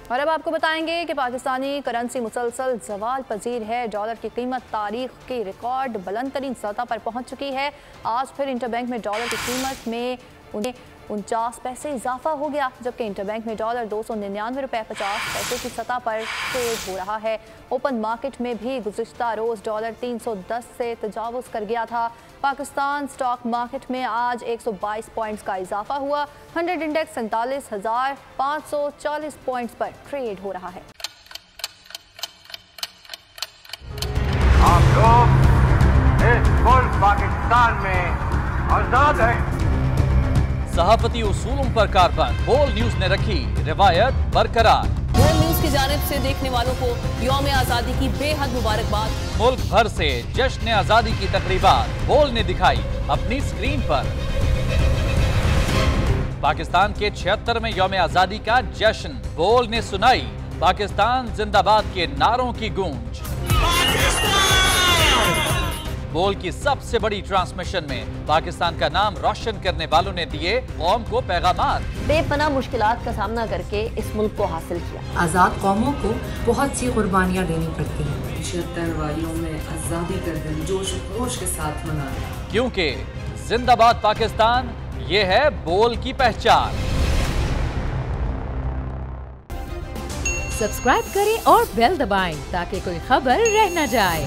और अब आपको बताएंगे कि पाकिस्तानी करेंसी मुसलसल जवाल पजीर है। डॉलर की कीमत तारीख की रिकॉर्ड बुलंद तरीन सतह पर पहुंच चुकी है। आज फिर इंटरबैंक में डॉलर की कीमत में 49 पैसे इजाफा हो गया, जबकि इंटरबैंक में डॉलर 299 रुपये 50 पैसे की सतह पर ट्रेड हो रहा है। ओपन मार्केट में भी गुज़िश्ता रोज़ डॉलर 310 से तजावुज़ कर गया था। पाकिस्तान स्टॉक मार्केट में आज 122 पॉइंट्स का इजाफा हुआ। 100 इंडेक्स 47,540 पॉइंट्स पर ट्रेड हो रहा है। आप लोग इस मुल्क पाकिस्तान में आजाद हैं। सहाफती उसूलों पर कारबंद बोल न्यूज ने रखी रिवायत बरकरार। बोल न्यूज की जानिब से देखने वालों को यौम आजादी की बेहद मुबारकबाद। मुल्क भर से जश्न आजादी की तकरीबात बोल ने दिखाई अपनी स्क्रीन पर। पाकिस्तान के 76वें यौम आजादी का जश्न बोल ने सुनाई पाकिस्तान जिंदाबाद के नारों की गूंज। बोल की सबसे बड़ी ट्रांसमिशन में पाकिस्तान का नाम रोशन करने वालों ने दिए कौम को पैगामात। बेपनाह मुश्किलात का सामना करके इस मुल्क को हासिल किया। आज़ाद कौमों को बहुत सी कुर्बानियाँ देनी पड़ती हैं। 76 वालियों में आज़ादी का दिन जोश खरोश के साथ मनाया, क्योंकि जिंदाबाद पाकिस्तान ये है बोल की पहचान। सब्सक्राइब करें और बेल दबाएं ताकि कोई खबर रह न जाए।